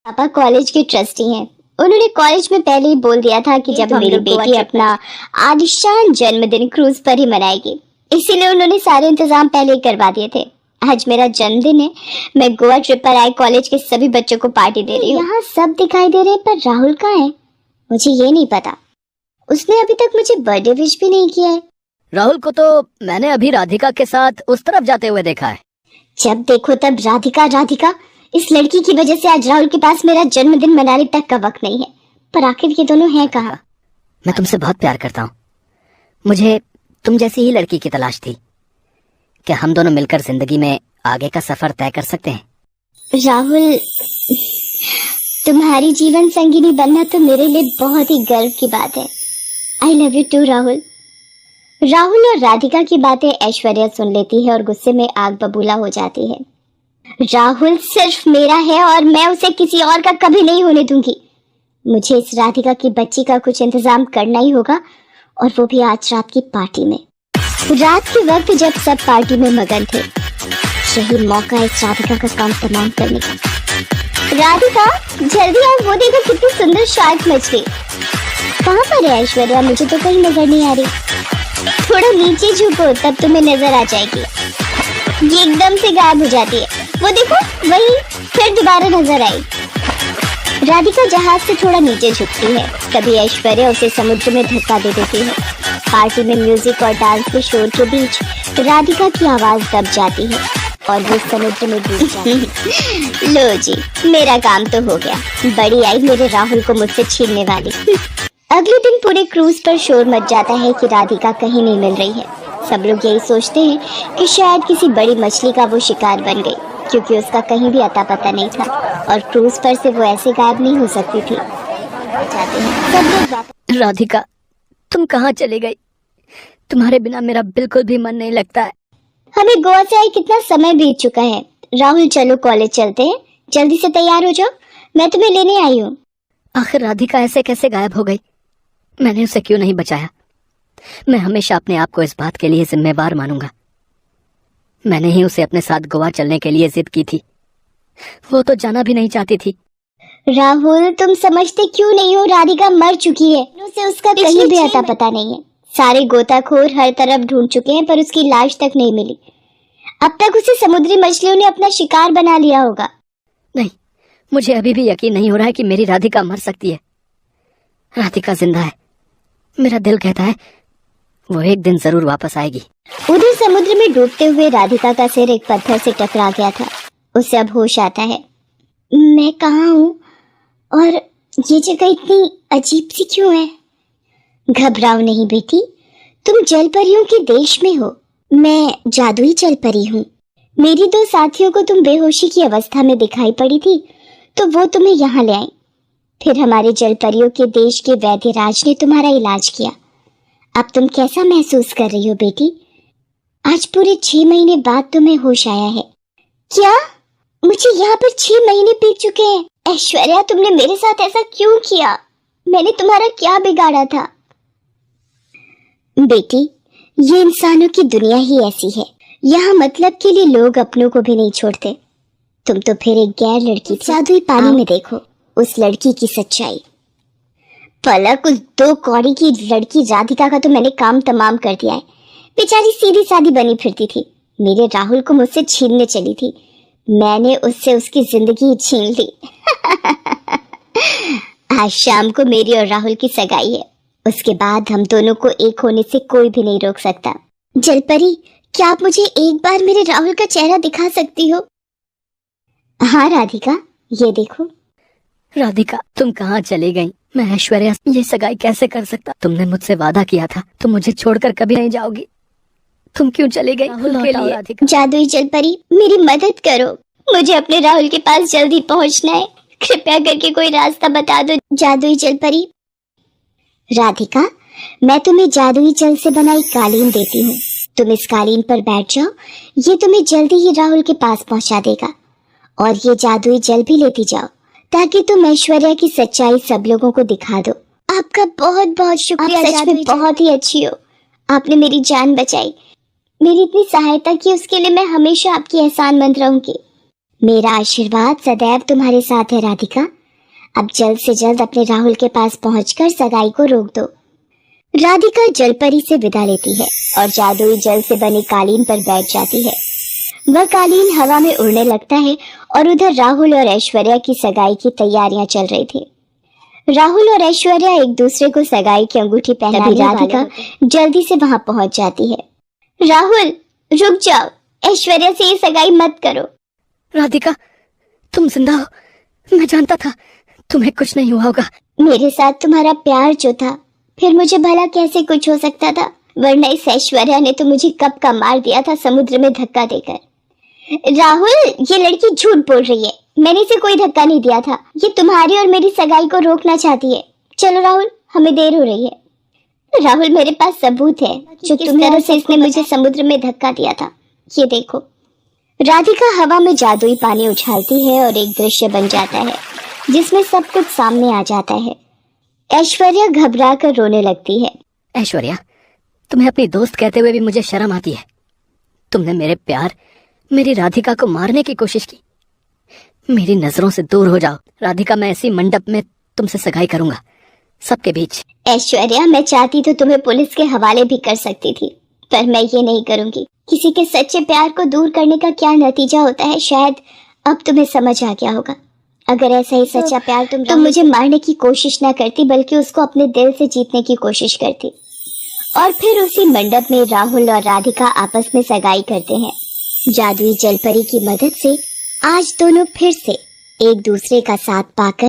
पापा कॉलेज के ट्रस्टी हैं। उन्होंने कॉलेज में पहले ही बोल दिया था कि जब मेरी बेटी अपना आलिशान जन्मदिन क्रूज पर ही मनाएगी, इसीलिए उन्होंने सारे इंतजाम पहले ही करवा दिए थे। आज मेरा जन्मदिन है, मैं गोवा ट्रिप पर आए कॉलेज के सभी बच्चों को पार्टी दे रही हूँ। यहाँ सब दिखाई दे रहे हैं, पर राहुल कहाँ है? मुझे ये नहीं पता। उसने अभी तक मुझे बर्थडे विश भी नहीं किया है। राहुल को तो मैंने अभी राधिका के साथ उस तरफ जाते हुए देखा है। जब देखो तब राधिका राधिका। इस लड़की की वजह से आज राहुल के पास मेरा जन्मदिन मनाने तक का वक्त नहीं है। पर आखिर ये दोनों हैं कहाँ? मैं तुमसे बहुत प्यार करता हूँ। मुझे तुम जैसी ही लड़की की तलाश थी। क्या हम दोनों मिलकर जिंदगी में आगे का सफर तय कर सकते हैं? राहुल, तुम्हारी जीवन संगिनी बनना तो मेरे लिए बहुत ही गर्व की बात है। I love you too Rahul. Rahul और राधिका की बातें ऐश्वर्या सुन लेती है और गुस्से में आग बबूला हो जाती है। राहुल सिर्फ मेरा है और मैं उसे किसी और का कभी नहीं होने दूंगी। मुझे इस राधिका की बच्ची का कुछ इंतजाम करना ही होगा, और वो भी आज रात की पार्टी में। रात के वक्त जब सब पार्टी में मगन थे, यही मौका इस राधिका का काम तमाम करने का। राधिका जल्दी आओ, वो देखो कितनी सुंदर शार्क मछली। कहाँ पर है ऐश्वर्या? मुझे तो कहीं नजर नहीं आ रही। थोड़ा नीचे झुको तब तुम्हें नजर आ जाएगी। ये एकदम से गायब हो जाती है। वो देखो वही फिर दोबारा नजर आई। राधिका जहाज से थोड़ा नीचे झुकती है, तभी ऐश्वर्या उसे समुद्र में धक्का दे देती है। पार्टी में म्यूजिक और डांस के शोर के बीच राधिका की आवाज दब जाती है और वो समुद्र में डूब जाती है। लो जी, मेरा काम तो हो गया। बड़ी आई मेरे राहुल को मुझसे छीनने वाली। अगले दिन पूरे क्रूज पर शोर मच जाता है कि राधिका कहीं नहीं मिल रही है। सब लोग यही सोचते हैं कि शायद किसी बड़ी मछली का वो शिकार बन गई, क्योंकि उसका कहीं भी अता पता नहीं था और क्रूज पर से वो ऐसे गायब नहीं हो सकती थी। सब लोग राधिका, तुम कहाँ चली गई? तुम्हारे बिना मेरा बिल्कुल भी मन नहीं लगता है। हमें गोवा से आए कितना समय बीत चुका है। राहुल चलो कॉलेज चलते हैं, जल्दी से तैयार हो जाओ, मैं तुम्हें लेने आई हूँ। आखिर राधिका ऐसे कैसे गायब हो गई? मैंने उसे क्यों नहीं बचाया? मैं हमेशा अपने आप को इस बात के लिए जिम्मेवार मानूंगा। मैंने ही उसे अपने साथ गोवा चलने के लिए जिद की थी। वो तो जाना भी नहीं चाहती थी। राहुल, तुम समझते क्यों नहीं हो? राधिका मर चुकी है, उसे उसका कहीं भी अता पता नहीं है। सारे गोताखोर हर तरफ ढूंढ चुके हैं, पर उसकी लाश तक नहीं मिली। अब तक उसे समुद्री मछलियों ने अपना शिकार बना लिया होगा। नहीं, मुझे अभी भी यकीन नहीं हो रहा है कि मेरी राधिका मर सकती है। राधिका जिंदा है। मेरा दिल कहता है वो एक दिन जरूर वापस आएगी। उधर समुद्र में डूबते हुए राधिका का सिर एक पत्थर से टकरा गया था। उसे अब होश आता है। मैं कहाँ हूँ और ये जगह इतनी अजीब सी क्यों है? घबराओ नहीं बेटी, तुम जल परियों के देश में हो। मैं जादुई जल परी हूँ। मेरी दो साथियों को तुम बेहोशी की अवस्था में दिखाई पड़ी थी, तो वो तुम्हें यहाँ ले आई। फिर हमारे जल परियों के देश के वैद्यराज ने तुम्हारा इलाज किया। अब तुम कैसा महसूस कर रही हो बेटी? आज पूरे 6 महीने बाद तुम्हें होश आया है। क्या? मुझे यहाँ पर 6 महीने बीत चुके हैं। ऐश्वर्या, तुमने मेरे साथ ऐसा क्यों किया? मैंने तुम्हारा क्या बिगाड़ा था? बेटी, ये इंसानों की दुनिया ही ऐसी है। यहाँ मतलब के लिए लोग अपनों को भी नहीं छोड़ते। तुम तो फिर एक गैर लड़की थी। जादुई पानी में देखो उस लड़की की सच्चाई। पलक, उस 2 कौड़ी की लड़की राधिका का तो मैंने काम तमाम कर दिया है। बेचारी सीधी सादी बनी फिरती थी, मेरे राहुल को मुझसे छीनने चली थी। मैंने उससे उसकी जिंदगी छीन ली। आज शाम को मेरी और राहुल की सगाई है। उसके बाद हम दोनों को एक होने से कोई भी नहीं रोक सकता। जलपरी, क्या आप मुझे एक बार मेरे राहुल का चेहरा दिखा सकती हो? हाँ राधिका, ये देखो। राधिका, तुम कहाँ चली गई? मैं ऐश्वर्या ये सगाई कैसे कर सकता? तुमने मुझसे वादा किया था तुम मुझे छोड़कर कभी नहीं जाओगी। तुम क्यों चली गई? राधिका, जादुई जलपरी, मेरी मदद करो। मुझे अपने राहुल के पास जल्दी पहुंचना है। कृपया करके कोई रास्ता बता दो जादुई जलपरी। राधिका, मैं तुम्हें जादुई जल से बनाई कालीन देती हूँ। तुम इस कालीन पर बैठ जाओ, ये तुम्हें जल्दी ही राहुल के पास पहुंचा देगा। और ये जादुई जल भी लेती जाओ, ताकि तुम ऐश्वर्या की सच्चाई सब लोगों को दिखा दो। आपका बहुत बहुत शुक्रिया। आप सच में बहुत ही अच्छी हो। आपने मेरी जान बचाई, मेरी इतनी सहायता की, उसके लिए मैं हमेशा आपकी एहसानमंद रहूंगी। मेरा आशीर्वाद सदैव तुम्हारे साथ है राधिका। अब जल्द से जल्द अपने राहुल के पास पहुंचकर सगाई को रोक दो। राधिका जलपरी से विदा लेती है और जादुई जल से बने कालीन पर बैठ जाती है। वह कालीन हवा में उड़ने लगता है और उधर राहुल और ऐश्वर्या की सगाई की तैयारियां चल रही थी। राहुल और ऐश्वर्या एक दूसरे को सगाई की अंगूठी पहनाने राधिका जल्दी से वहां पहुंच जाती है। राहुल रुक जाओ, ऐश्वर्या से ये सगाई मत करो। राधिका, तुम जिंदा हो। मैं जानता था तुम्हें कुछ नहीं हुआ होगा। मेरे साथ तुम्हारा प्यार जो था, फिर मुझे भला कैसे कुछ हो सकता था, वरना इस ऐश्वर्या ने तो मुझे कब का मार दिया था समुद्र में धक्का देकर। राहुल, ये लड़की झूठ बोल रही है, मैंने इसे कोई धक्का नहीं दिया था। ये तुम्हारी और मेरी सगाई को रोकना चाहती है। चलो राहुल, हमें देर हो रही है। राहुल, मेरे पास सबूत है जो किस तरह से इसने मुझे समुद्र में धक्का दिया था। ये देखो। राधिका हवा में जादुई पानी उछालती है और एक दृश्य बन जाता है जिसमें सब कुछ सामने आ जाता है। ऐश्वर्या घबरा कर रोने लगती है। ऐश्वर्या, तुम्हें अपनी दोस्त कहते हुए भी मुझे शर्म आती है। तुमने मेरे प्यार, मेरी राधिका को मारने की कोशिश की। मेरी नजरों से दूर हो जाओ राधिका। मैं ऐसी मंडप में तुमसे सगाई करूंगा, सबके बीच। ऐश्वर्या, मैं चाहती तो तुम्हें पुलिस के हवाले भी कर सकती थी, पर मैं ये नहीं करूंगी। किसी के सच्चे प्यार को दूर करने का क्या नतीजा होता है, शायद अब तुम्हें समझ आ गया होगा। अगर ऐसा ही सच्चा प्यार तुम मुझे मारने की कोशिश ना करती, बल्कि उसको अपने दिल से जीतने की कोशिश करती। और फिर उसी मंडप में राहुल और राधिका आपस में सगाई करते हैं। जादुई जलपरी की मदद से आज दोनों फिर से एक दूसरे का साथ पाकर